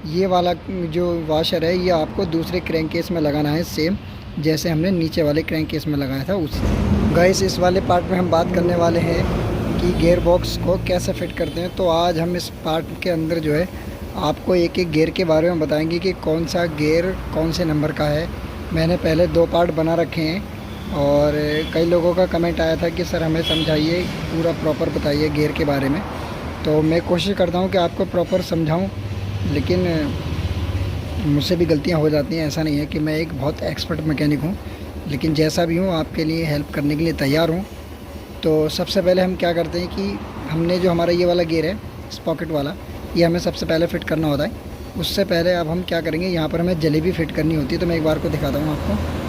ये वाला जो वाशर है ये आपको दूसरे क्रैंक केस में लगाना है, सेम जैसे हमने नीचे वाले क्रैंक केस में लगाया था उस। गाइस इस वाले पार्ट में हम बात करने वाले हैं कि गियर बॉक्स को कैसे फिट करते हैं। तो आज हम इस पार्ट के अंदर जो है आपको एक एक गियर के बारे में बताएंगे कि कौन सा गियर कौन से नंबर का है। मैंने पहले 2 पार्ट बना रखे हैं और कई लोगों का कमेंट आया था कि सर हमें समझाइए, पूरा प्रॉपर बताइए गियर के बारे में। तो मैं कोशिश करता हूँ कि आपको प्रॉपर समझाऊँ, लेकिन मुझसे भी गलतियाँ हो जाती हैं। ऐसा नहीं है कि मैं एक बहुत एक्सपर्ट मैकेनिक हूँ, लेकिन जैसा भी हूँ आपके लिए हेल्प करने के लिए तैयार हूँ। तो सबसे पहले हम क्या करते हैं कि हमने जो हमारा ये वाला गियर है स्पॉकेट वाला, ये हमें सबसे पहले फ़िट करना होता है। उससे पहले अब हम क्या करेंगे, यहाँ पर हमें जलेबी फ़िट करनी होती है। तो मैं एक बार को दिखाता हूँ आपको।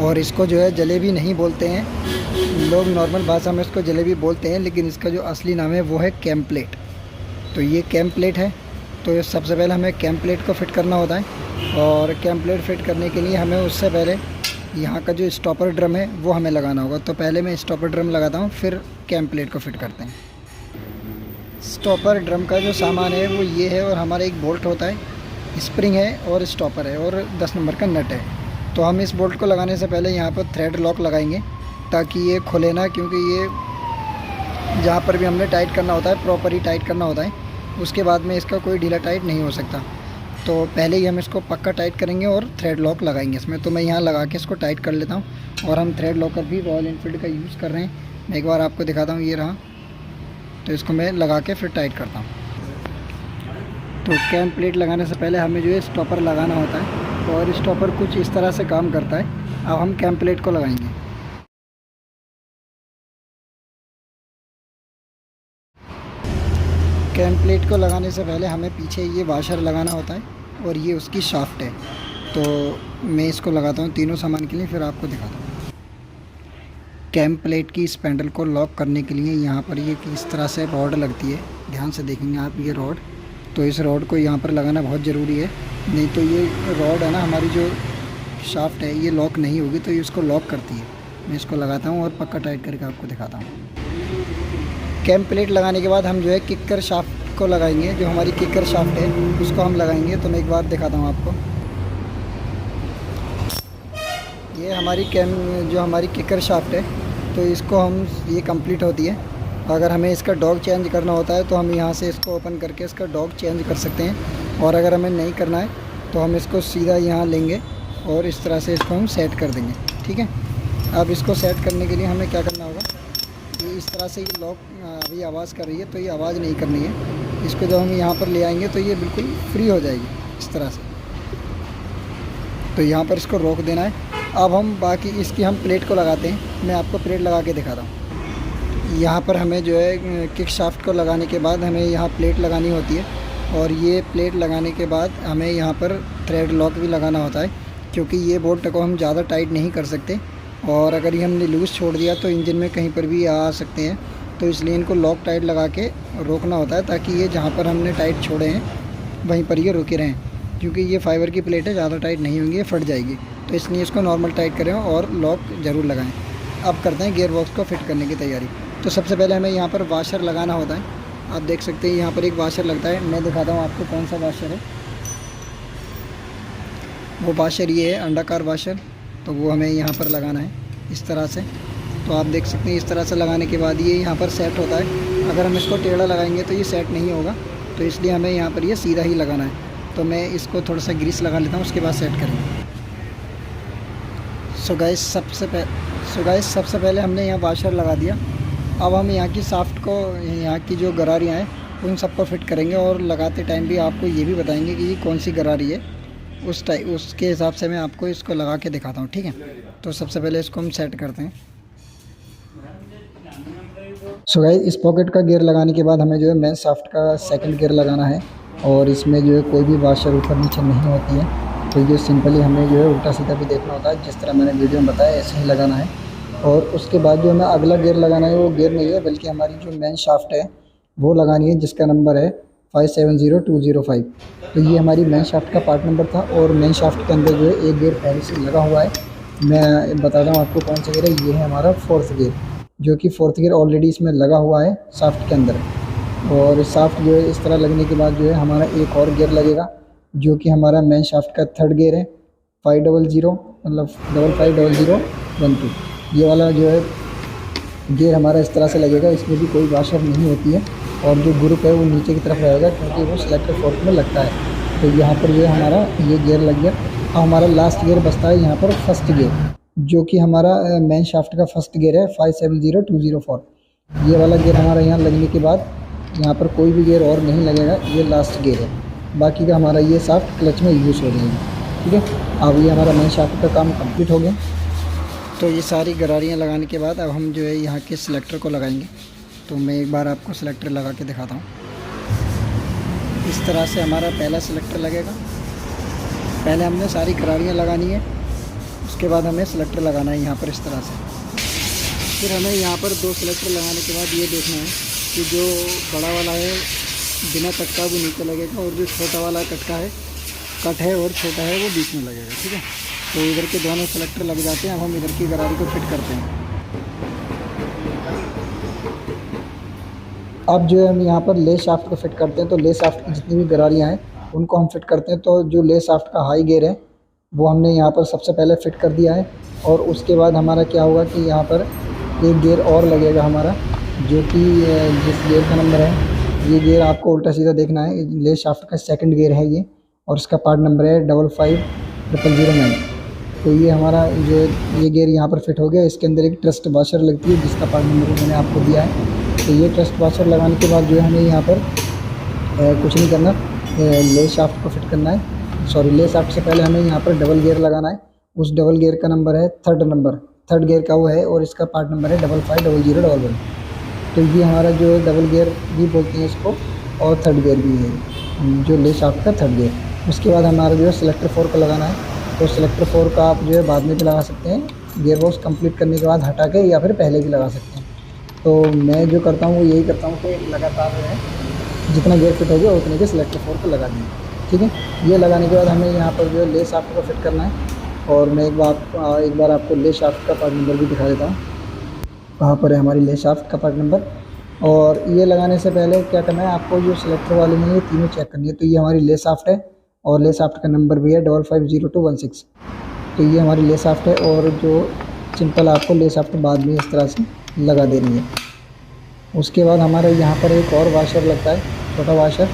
और इसको जो है जलेबी नहीं बोलते हैं लोग, नॉर्मल भाषा में इसको जलेबी बोलते हैं, लेकिन इसका जो असली नाम है वो है कैम प्लेट। तो ये कैम प्लेट है। तो सबसे पहले हमें कैम प्लेट को फिट करना होता है, और कैम प्लेट फिट करने के लिए हमें उससे पहले यहाँ का जो स्टॉपर ड्रम है वो हमें लगाना होगा। तो पहले मैं स्टॉपर ड्रम लगाता हूँ, फिर कैम प्लेट को फिट करते हैं। स्टॉपर ड्रम का जो सामान है वो ये है, और हमारा एक बोल्ट होता है, स्प्रिंग है और स्टॉपर है और 10 नंबर का नट है। तो हम इस बोल्ट को लगाने से पहले यहाँ पर थ्रेड लॉक लगाएंगे ताकि ये खुले ना, क्योंकि ये जहाँ पर भी हमने टाइट करना होता है प्रॉपर ही टाइट करना होता है, उसके बाद में इसका कोई ढीला टाइट नहीं हो सकता। तो पहले ही हम इसको पक्का टाइट करेंगे और थ्रेड लॉक लगाएंगे इसमें। तो मैं यहाँ लगा के इसको टाइट कर लेता हूँ, और हम थ्रेड लॉकर भी रॉयल एनफील्ड का यूज़ कर रहे हैं। मैं एक बार आपको दिखाता हूँ, ये रहा। तो इसको मैं लगा के फिर टाइट करता हूँ। तो कैम प्लेट लगाने से पहले हमें जो है स्टॉपर लगाना होता है, और स्टॉपर कुछ इस तरह से काम करता है। अब हम कैम प्लेट को लगाएंगे। कैम प्लेट को लगाने से पहले हमें पीछे ये वाशर लगाना होता है, और ये उसकी शाफ्ट है। तो मैं इसको लगाता हूँ तीनों सामान के लिए, फिर आपको दिखाता हूँ। कैम प्लेट की स्पैंडल को लॉक करने के लिए यहाँ पर ये किस तरह से रॉड लगती है, ध्यान से देखेंगे आप ये रॉड। तो इस रॉड को यहाँ पर लगाना बहुत ज़रूरी है, नहीं तो ये रॉड है ना, हमारी जो शाफ्ट है ये लॉक नहीं होगी, तो ये उसको लॉक करती है। मैं इसको लगाता हूँ और पक्का टाइट करके आपको दिखाता हूँ। कैम प्लेट लगाने के बाद हम जो है किकर शाफ्ट को लगाएंगे, जो हमारी किकर शाफ्ट है उसको हम लगाएंगे। तो मैं एक बार दिखाता हूँ आपको। ये हमारी जो हमारी किकर शाफ्ट है, तो इसको हम ये कंप्लीट होती है। अगर हमें इसका डॉग चेंज करना होता है तो हम यहाँ से इसको ओपन करके इसका डॉग चेंज कर सकते हैं, और अगर हमें नहीं करना है तो हम इसको सीधा यहाँ लेंगे और इस तरह से इसको हम सेट कर देंगे। ठीक है। अब इसको सेट करने के लिए हमें क्या करना होगा, ये इस तरह से ये लॉक अभी आवाज़ कर रही है, तो ये आवाज़ नहीं करनी है। इसको जब हम यहाँ पर ले आएंगे तो ये बिल्कुल फ्री हो जाएगी इस तरह से। तो यहाँ पर इसको रोक देना है। अब हम बाकी इसकी हम प्लेट को लगाते हैं। मैं आपको प्लेट लगा के दिखाता हूँ। यहाँ पर हमें जो है किक शाफ्ट को लगाने के बाद हमें यहाँ प्लेट लगानी होती है, और ये प्लेट लगाने के बाद हमें यहाँ पर थ्रेड लॉक भी लगाना होता है, क्योंकि ये बोल्ट को हम ज़्यादा टाइट नहीं कर सकते, और अगर ये हमने लूज़ छोड़ दिया तो इंजन में कहीं पर भी आ सकते हैं। तो इसलिए इनको लॉक टाइट लगा के रोकना होता है, ताकि ये जहाँ पर हमने टाइट छोड़े हैं वहीं पर ये रुके रहें, क्योंकि ये फाइबर की प्लेट है, ज़्यादा टाइट नहीं होंगी, ये फट जाएगी। तो इसलिए इसको नॉर्मल टाइट करें और लॉक ज़रूर लगाएं। अब करते हैं गियर बॉक्स को फिट करने की तैयारी। तो सबसे पहले हमें यहाँ पर वाशर लगाना होता है। आप देख सकते हैं यहाँ पर एक वाशर लगता है। मैं दिखाता हूँ आपको कौन सा वाशर है। वो वाशर ये है, अंडाकार वाशर। तो वो हमें यहाँ पर लगाना है इस तरह से। तो आप देख सकते हैं इस तरह से लगाने के बाद ये यहाँ पर सेट होता है। अगर हम इसको टेढ़ा लगाएंगे तो ये सेट नहीं होगा, तो इसलिए हमें यहाँ पर ये सीधा ही लगाना है। तो मैं इसको थोड़ा सा ग्रीस लगा लेता हूँ, उसके बाद सेट करेंगे। सो गाइस सबसे पहले हमने यहाँ वाशर लगा दिया। अब हम यहाँ की शाफ्ट को, यहाँ की जो गरारियाँ हैं उन सबको फिट करेंगे, और लगाते टाइम भी आपको ये भी बताएंगे कि ये कौन सी गरारी है। उसके हिसाब से मैं आपको इसको लगा के दिखाता हूँ। ठीक है। तो सबसे पहले इसको हम सेट करते हैं। सो गाइस इस पॉकेट का गियर लगाने के बाद हमें जो है मेन शाफ्ट का सेकंड गियर लगाना है, और इसमें जो है कोई भी वाशर ऊपर नीचे नहीं होती है। तो ये सिंपली हमें जो है उल्टा सीधा भी देखना होता है, जिस तरह मैंने वीडियो में बताया ऐसे ही लगाना है। और उसके बाद जो हमें अगला गियर लगाना है वो गियर नहीं है, बल्कि हमारी जो मेन शाफ्ट है वो लगानी है, जिसका नंबर है 570205। तो ये हमारी मेन शाफ्ट का पार्ट नंबर था, और मेन शाफ्ट के अंदर जो है एक गियर पहले से लगा हुआ है। मैं बताता हूँ आपको कौन सा गियर है। ये है हमारा 4th गियर। जो कि फोर्थ गियर ऑलरेडी इसमें लगा हुआ है शाफ्ट के अंदर। और शाफ्ट जो है इस तरह लगने के बाद जो है हमारा एक और गियर लगेगा, जो कि हमारा मेन शाफ्ट का थर्ड गियर है, 500 मतलब 550012। ये वाला जो है गियर हमारा इस तरह से लगेगा, इसमें भी कोई वाशर नहीं होती है और जो ग्रुप है वो नीचे की तरफ रहेगा क्योंकि वो सिलेक्टर फोर्क में लगता है। तो यहाँ पर जो है हमारा ये गियर लग गया। अब हमारा लास्ट गियर बचता है यहाँ पर फर्स्ट गियर, जो कि हमारा मेन शाफ्ट का फर्स्ट गियर है 570204। ये वाला गियर हमारा यहाँ लगने के बाद यहाँ पर कोई भी गियर और नहीं लगेगा, ये लास्ट गियर है। बाकी का हमारा ये शाफ्ट क्लच में यूज़ हो जाएगी। ठीक है, अब ये हमारा मेन शाफ्ट का काम कंप्लीट हो गया। तो ये सारी गरारियाँ लगाने के बाद अब हम जो है यहाँ के सिलेक्टर को लगाएंगे। तो मैं एक बार आपको सिलेक्टर लगा के दिखाता हूँ। इस तरह से हमारा पहला सिलेक्टर लगेगा। पहले हमने सारी गरारियाँ लगानी है, उसके बाद हमें सिलेक्टर लगाना है यहाँ पर इस तरह से। फिर हमें यहाँ पर 2 सिलेक्टर लगाने के बाद ये देखना है कि जो बड़ा वाला है बिना कट का वो नीचे लगेगा और जो छोटा वाला कट है और छोटा है वो बीच में लगेगा। ठीक है, तो इधर के दोनों सिलेक्टर लग जाते हैं। अब हम इधर की गरारी को फिट करते हैं। अब जो है हम यहाँ पर ले शाफ्ट को फिट करते हैं। तो ले शाफ्ट की जितनी भी गरारियाँ हैं उनको हम फिट करते हैं। तो जो ले शाफ्ट का हाई गियर है वो हमने यहाँ पर सबसे पहले फिट कर दिया है। और उसके बाद हमारा क्या होगा कि यहाँ पर एक गियर और लगेगा हमारा, जो कि जिस गियर का नंबर है, ये गियर आपको उल्टा सीधा देखना है। ले शाफ्ट का सेकंड गियर है ये और इसका पार्ट नंबर है 555009। तो ये हमारा जो ये गियर यहाँ पर फिट हो गया। इसके अंदर एक ट्रस्ट वाशर लगती है जिसका पार्ट नंबर मैंने आपको दिया है। तो ये ट्रस्ट वाशर लगाने के बाद जो है हमें यहाँ पर कुछ नहीं करना, ले शाफ्ट को फिट करना है। सॉरी, ले शाफ्ट से पहले हमें यहाँ पर डबल गियर लगाना है। उस डबल गियर का नंबर है थर्ड गियर का वो है और इसका पार्ट नंबर है 550011। तो ये हमारा जो है डबल गियर भी बोलते हैं इसको और थर्ड गियर भी है, जो ले शाफ्ट का थर्ड गियर। उसके बाद हमारा जो है सिलेक्टर फोर्क लगाना है। तो सिलेक्टर फोर्क का आप जो है बाद में भी लगा सकते हैं, गियर बॉक्स कंप्लीट करने के बाद हटा के, या फिर पहले भी लगा सकते हैं। तो मैं जो करता हूँ वो यही करता हूँ कि लगातार जो है जितना गियर फिट हो गया उतने के सिलेक्टर फोर्क लगा दिए। ठीक है, ये लगाने के बाद हमें यहाँ पर जो है ले शाफ्ट को फिट करना है। और मैं एक बार आपको ले शाफ्ट का पार्ट नंबर भी दिखा देता हूँ। वहाँ पर है हमारी ले शाफ्ट का पार्ट नंबर। और ये लगाने से पहले क्या करना है, आपको जो सिलेक्टर वाले में ये तीनों चेक करनी है। तो ये हमारी ले शाफ्ट है और ले शाफ्ट का नंबर भी है 550216। तो ये हमारी ले शाफ्ट है और जो सिंपल आपको ले शाफ्ट बाद में इस तरह से लगा देनी है। उसके बाद हमारे यहाँ पर एक और वाशर लगता है, छोटा वाशर,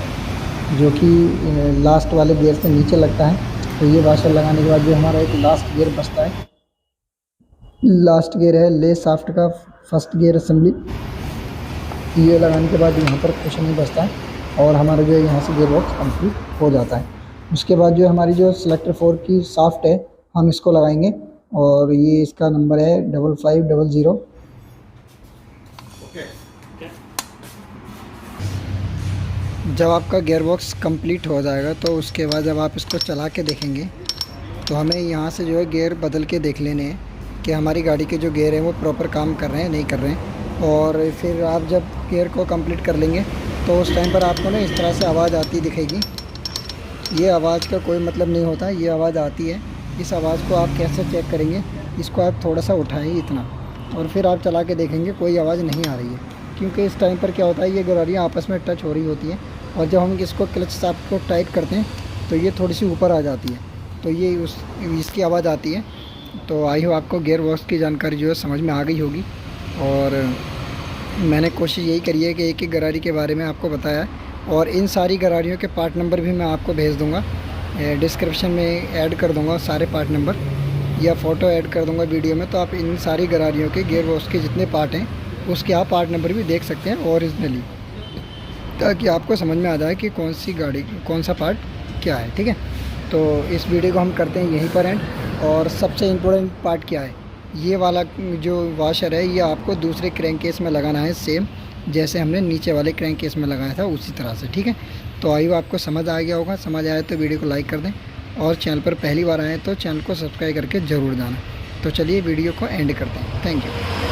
जो कि लास्ट वाले गियर से नीचे लगता है। तो ये वाशर लगाने के बाद जो हमारा एक लास्ट गियर बचता है, लास्ट गियर है ले शाफ्ट का फर्स्ट गियर असेंबली। ये लगाने के बाद यहाँ पर कुछ नहीं बचता है और हमारा जो है यहाँ से गियर बॉक्स कंप्लीट हो जाता है। उसके बाद जो हमारी जो सिलेक्टर फोर्क की शाफ्ट है हम इसको लगाएंगे और ये इसका नंबर है 5500। जब आपका गियर बॉक्स कंप्लीट हो जाएगा तो उसके बाद जब आप इसको चला के देखेंगे तो हमें यहाँ से जो है गियर बदल के देख लेने हैं कि हमारी गाड़ी के जो गियर हैं वो प्रॉपर काम कर रहे हैं नहीं कर रहे हैं। और फिर आप जब गियर को कंप्लीट कर लेंगे तो उस टाइम पर आपको ना इस तरह से आवाज़ आती दिखेगी। ये आवाज़ का कोई मतलब नहीं होता, ये आवाज़ आती है। इस आवाज़ को आप कैसे चेक करेंगे, इसको आप थोड़ा सा उठाएँ इतना और फिर आप चला के देखेंगे कोई आवाज़ नहीं आ रही है। क्योंकि इस टाइम पर क्या होता है, ये गरारियाँ आपस में टच हो रही होती हैं और जब हम इसको क्लच शाफ्ट को टाइट करते हैं तो ये थोड़ी सी ऊपर आ जाती है, तो ये इसकी आवाज़ आती है। तो आई हो आपको गियर बॉक्स की जानकारी जो है समझ में आ गई होगी। और मैंने कोशिश यही करी है कि एक एक गरारी के बारे में आपको बताया है। और इन सारी गरारियों के पार्ट नंबर भी मैं आपको भेज दूँगा, डिस्क्रिप्शन में ऐड कर दूँगा सारे पार्ट नंबर या फ़ोटो ऐड कर दूँगा वीडियो में। तो आप इन सारी गरारियों के गियर बॉक्स के जितने पार्ट हैं उसके आप पार्ट नंबर भी देख सकते हैं ओरिजिनली, ताकि आपको समझ में आ जाए कि कौन सी गाड़ी कौन सा पार्ट क्या है। ठीक है, तो इस वीडियो को हम करते हैं यहीं पर एंड। और सबसे इम्पोर्टेंट पार्ट क्या है, ये वाला जो वाशर है ये आपको दूसरे क्रैंक केस में लगाना है, सेम जैसे हमने नीचे वाले क्रैंक केस में लगाया था उसी तरह से। ठीक है, तो आई आपको समझ आ गया होगा। समझ आया तो वीडियो को लाइक कर दें और चैनल पर पहली बार आए तो चैनल को सब्सक्राइब करके ज़रूर जाना। तो चलिए वीडियो को एंड करते हैं। Thank you.